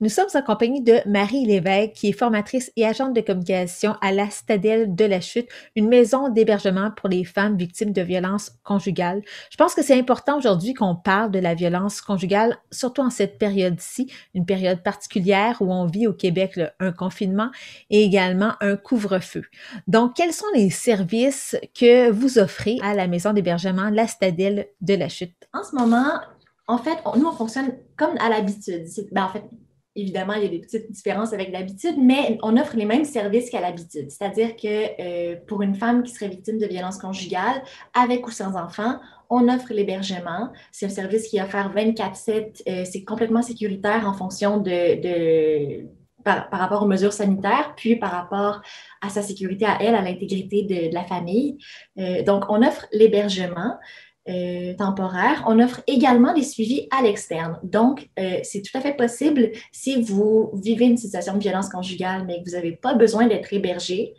Nous sommes en compagnie de Marie Lévesque, qui est formatrice et agente de communication à la Citadelle de la Chute, une maison d'hébergement pour les femmes victimes de violences conjugales. Je pense que c'est important aujourd'hui qu'on parle de la violence conjugale, surtout en cette période-ci, une période particulière où on vit au Québec un confinement et également un couvre-feu. Donc, quels sont les services que vous offrez à la maison d'hébergement La Citadelle de la Chute? En ce moment, en fait, nous, on fonctionne comme à l'habitude. En fait, évidemment, il y a des petites différences avec l'habitude, mais on offre les mêmes services qu'à l'habitude. C'est-à-dire que pour une femme qui serait victime de violences conjugales, avec ou sans enfant, on offre l'hébergement. C'est un service qui est offert 24/7. C'est complètement sécuritaire en fonction par rapport aux mesures sanitaires, puis par rapport à sa sécurité à elle, à l'intégrité de la famille. Donc, on offre l'hébergement temporaire. On offre également des suivis à l'externe. Donc, c'est tout à fait possible si vous vivez une situation de violence conjugale, mais que vous n'avez pas besoin d'être hébergé,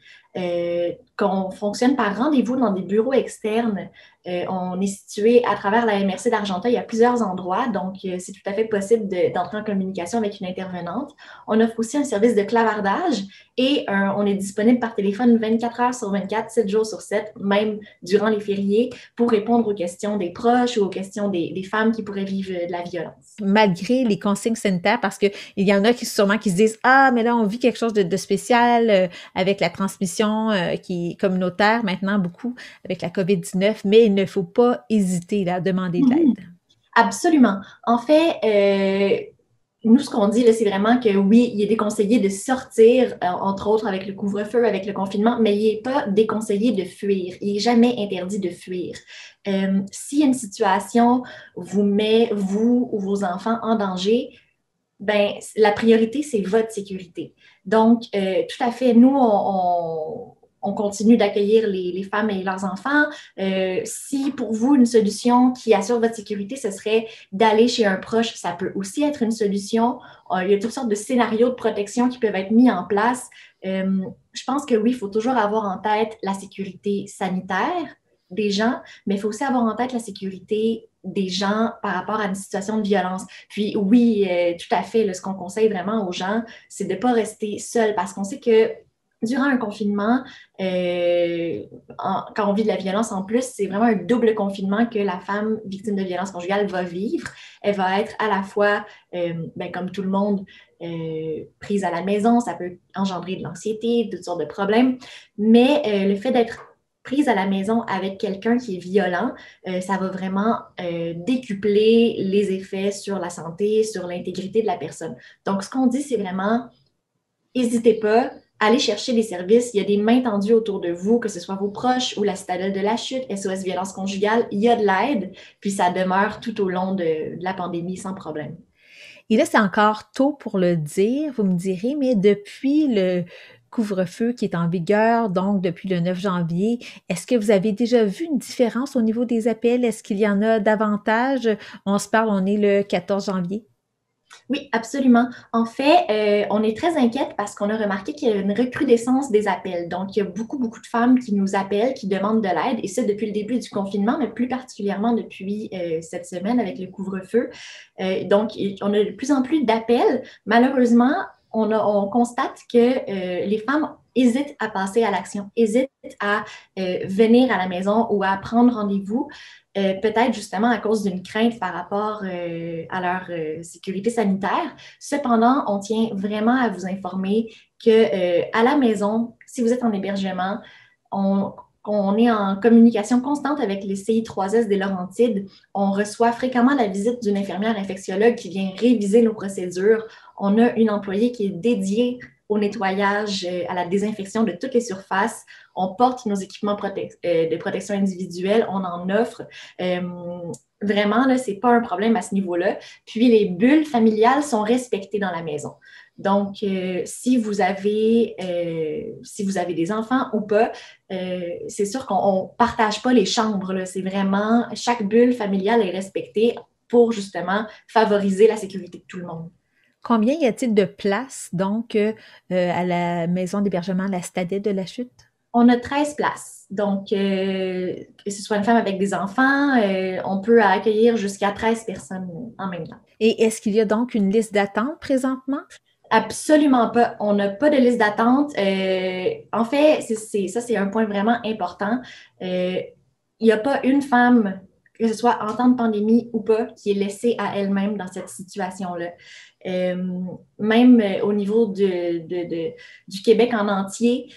qu'on fonctionne par rendez-vous dans des bureaux externes. On est situé à travers la MRC d'Argenteuil à plusieurs endroits, donc c'est tout à fait possible d'entrer en communication avec une intervenante. On offre aussi un service de clavardage et on est disponible par téléphone 24 heures sur 24, 7 jours sur 7, même durant les fériés, pour répondre aux questions des proches ou aux questions des femmes qui pourraient vivre de la violence. Malgré les consignes sanitaires, parce qu'il y en a qui sûrement qui se disent ah mais là on vit quelque chose de spécial avec la transmission qui est communautaire maintenant beaucoup avec la COVID-19, mais il ne faut pas hésiter là, à demander de l'aide. Absolument. En fait, nous, ce qu'on dit, là, c'est vraiment que oui, il est déconseillé de sortir, entre autres avec le couvre-feu, avec le confinement, mais il n'est pas déconseillé de fuir. Il n'est jamais interdit de fuir. Si une situation vous met, vous ou vos enfants, en danger, ben, la priorité, c'est votre sécurité. Donc, tout à fait, nous, on continue d'accueillir les femmes et leurs enfants. Si pour vous, une solution qui assure votre sécurité, ce serait d'aller chez un proche, ça peut aussi être une solution. Il y a toutes sortes de scénarios de protection qui peuvent être mis en place. Je pense que oui, il faut toujours avoir en tête la sécurité sanitaire des gens, mais il faut aussi avoir en tête la sécurité des gens par rapport à une situation de violence. Puis oui, tout à fait, là, ce qu'on conseille vraiment aux gens, c'est de ne pas rester seul parce qu'on sait que durant un confinement, quand on vit de la violence en plus, c'est vraiment un double confinement que la femme victime de violence conjugale va vivre. Elle va être à la fois, ben, comme tout le monde, prise à la maison, ça peut engendrer de l'anxiété, toutes sortes de problèmes, mais le fait d'être prise à la maison avec quelqu'un qui est violent, ça va vraiment décupler les effets sur la santé, sur l'intégrité de la personne. Donc, ce qu'on dit, c'est vraiment, n'hésitez pas, allez chercher des services. Il y a des mains tendues autour de vous, que ce soit vos proches ou la Citadelle de la Chute, SOS Violence Conjugale. Il y a de l'aide, puis ça demeure tout au long de la pandémie sans problème. Et là, c'est encore tôt pour le dire, vous me direz, mais depuis le couvre-feu qui est en vigueur, donc depuis le 9 janvier, est-ce que vous avez déjà vu une différence au niveau des appels? Est-ce qu'il y en a davantage? On se parle, on est le 14 janvier. Oui, absolument. En fait, on est très inquiète parce qu'on a remarqué qu'il y a une recrudescence des appels. Donc, il y a beaucoup, beaucoup de femmes qui nous appellent, qui demandent de l'aide, et ça depuis le début du confinement, mais plus particulièrement depuis cette semaine avec le couvre-feu. Donc, on a de plus en plus d'appels. Malheureusement, on constate que les femmes hésitent à passer à l'action, hésitent à venir à la maison ou à prendre rendez-vous. Peut-être justement à cause d'une crainte par rapport à leur sécurité sanitaire. Cependant, on tient vraiment à vous informer que à la maison, si vous êtes en hébergement, on, on est en communication constante avec les CI3S des Laurentides. On reçoit fréquemment la visite d'une infirmière infectiologue qui vient réviser nos procédures. On a une employée qui est dédiée au nettoyage, à la désinfection de toutes les surfaces. On porte nos équipements de protection individuelle, on en offre. Euh, Vraiment, là, c'est pas un problème à ce niveau-là. Puis, les bulles familiales sont respectées dans la maison. Donc, si vous avez des enfants ou pas, c'est sûr qu'on ne partage pas les chambres, là. C'est vraiment, chaque bulle familiale est respectée pour justement favoriser la sécurité de tout le monde. Combien y a-t-il de places, donc, à la maison d'hébergement La Citadelle de la Chute? On a 13 places. Donc, que ce soit une femme avec des enfants, on peut accueillir jusqu'à 13 personnes en même temps. Et est-ce qu'il y a donc une liste d'attente présentement? Absolument pas. On n'a pas de liste d'attente. En fait, ça, c'est un point vraiment important. Il n'y a pas une femme, que ce soit en temps de pandémie ou pas, qui est laissée à elle-même dans cette situation-là. Même au niveau du Québec en entier,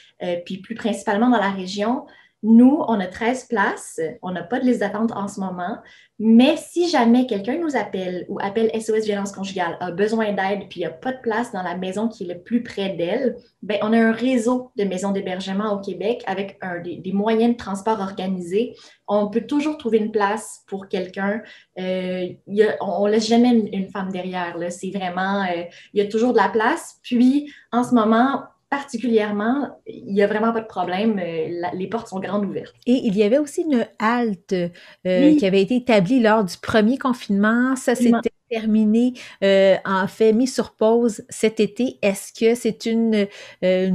puis plus principalement dans la région, nous, on a 13 places. On n'a pas de liste d'attente en ce moment. Mais si jamais quelqu'un nous appelle ou appelle SOS Violence Conjugale, a besoin d'aide, puis il n'y a pas de place dans la maison qui est le plus près d'elle, ben, on a un réseau de maisons d'hébergement au Québec avec des moyens de transport organisés. On peut toujours trouver une place pour quelqu'un. On ne laisse jamais une femme derrière. Là. C'est vraiment, il y a toujours de la place. Puis, en ce moment, particulièrement, il n'y a vraiment pas de problème. Les portes sont grandes ouvertes. Et il y avait aussi une halte Oui, qui avait été établie lors du premier confinement. Ça absolument. s'était terminé, en fait, mis sur pause cet été. Est-ce que c'est une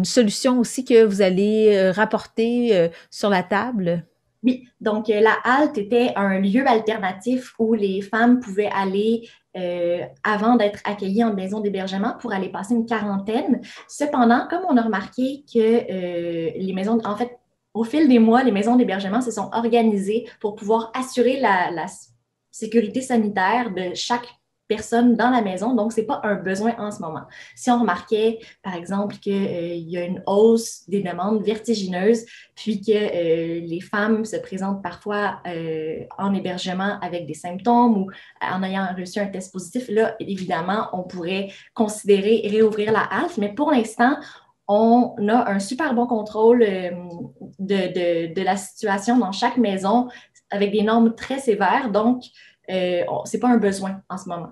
solution aussi que vous allez rapporter sur la table? Oui, donc la halte était un lieu alternatif où les femmes pouvaient aller avant d'être accueillies en maison d'hébergement pour aller passer une quarantaine. Cependant, comme on a remarqué que les maisons, en fait, au fil des mois, les maisons d'hébergement se sont organisées pour pouvoir assurer la sécurité sanitaire de chaque personne dans la maison. Donc, ce n'est pas un besoin en ce moment. Si on remarquait, par exemple, qu'il y a une hausse des demandes vertigineuses, puis que les femmes se présentent parfois en hébergement avec des symptômes ou en ayant reçu un test positif, là, évidemment, on pourrait considérer réouvrir la halte. Mais pour l'instant, on a un super bon contrôle de la situation dans chaque maison avec des normes très sévères. Donc, ce n'est pas un besoin en ce moment,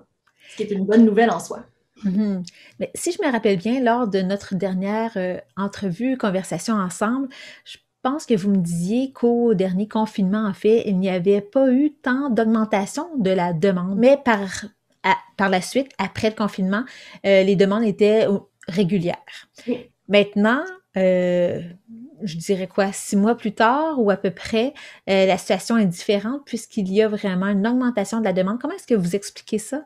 ce qui est une bonne nouvelle en soi. Mhm. Mais si je me rappelle bien, lors de notre dernière entrevue, conversation ensemble, je pense que vous me disiez qu'au dernier confinement, en fait, il n'y avait pas eu tant d'augmentation de la demande. Mais par la suite, après le confinement, les demandes étaient régulières. Oui. Maintenant, je dirais quoi, 6 mois plus tard ou à peu près, la situation est différente puisqu'il y a vraiment une augmentation de la demande. Comment est-ce que vous expliquez ça?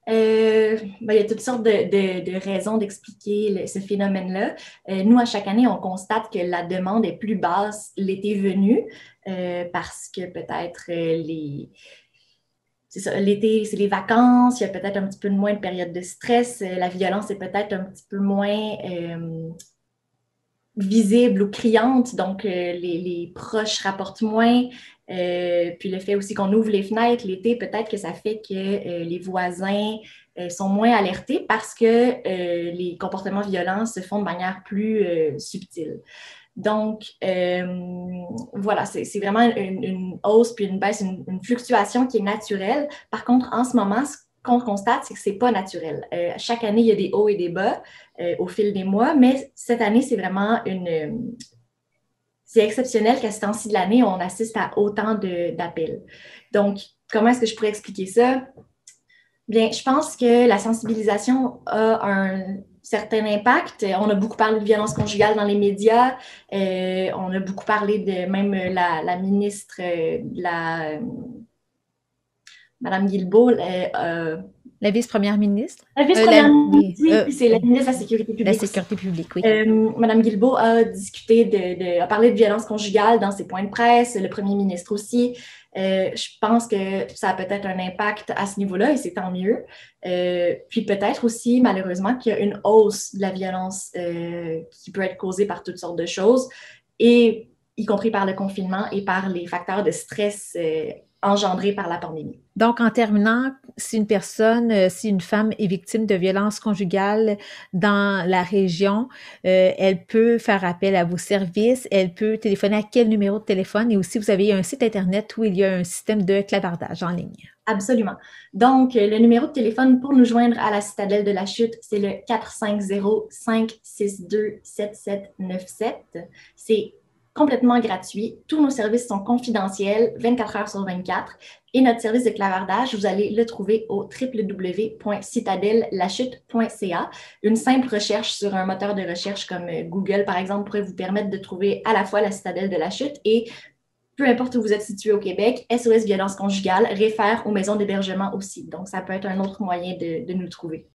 Ben, il y a toutes sortes de raisons d'expliquer ce phénomène-là. Nous, à chaque année, on constate que la demande est plus basse l'été venu parce que peut-être c'est ça, l'été, c'est les vacances, il y a peut-être un petit peu moins de période de stress, la violence est peut-être un petit peu moins visible ou criante, donc les proches rapportent moins. Puis le fait aussi qu'on ouvre les fenêtres l'été, peut-être que ça fait que les voisins sont moins alertés parce que les comportements violents se font de manière plus subtile. Donc, voilà, c'est vraiment une hausse puis une baisse, une fluctuation qui est naturelle. Par contre, en ce moment, ce qu'on constate, c'est que c'est pas naturel. Chaque année, il y a des hauts et des bas au fil des mois, mais cette année, c'est vraiment c'est exceptionnel qu'à ce temps-ci de l'année, on assiste à autant d'appels. Donc, comment est-ce que je pourrais expliquer ça? Bien, je pense que la sensibilisation a un certain impact. On a beaucoup parlé de violence conjugale dans les médias. On a beaucoup parlé de même la ministre, Madame Guilbeault, La vice-première ministre? la vice-première ministre, Oui, oui, puis c'est la ministre de la Sécurité la publique aussi. sécurité publique, oui. Madame Guilbeault a discuté a parlé de violence conjugale dans ses points de presse, le premier ministre aussi. Je pense que ça a peut-être un impact à ce niveau-là et c'est tant mieux. Puis peut-être aussi, malheureusement, qu'il y a une hausse de la violence qui peut être causée par toutes sortes de choses, et y compris par le confinement et par les facteurs de stress engendrés par la pandémie. Donc, en terminant, si si une femme est victime de violences conjugales dans la région, elle peut faire appel à vos services, elle peut téléphoner à quel numéro de téléphone et aussi vous avez un site Internet où il y a un système de clavardage en ligne. Absolument. Donc, le numéro de téléphone pour nous joindre à la Citadelle de la Chute, c'est le 450-562-7797. C'est complètement gratuit. Tous nos services sont confidentiels 24 heures sur 24. Et notre service de clavardage, vous allez le trouver au www.citadelelachute.ca. Une simple recherche sur un moteur de recherche comme Google, par exemple, pourrait vous permettre de trouver à la fois la Citadelle de la Chute et peu importe où vous êtes situé au Québec, SOS Violence Conjugale réfère aux maisons d'hébergement aussi. Donc, ça peut être un autre moyen de nous trouver.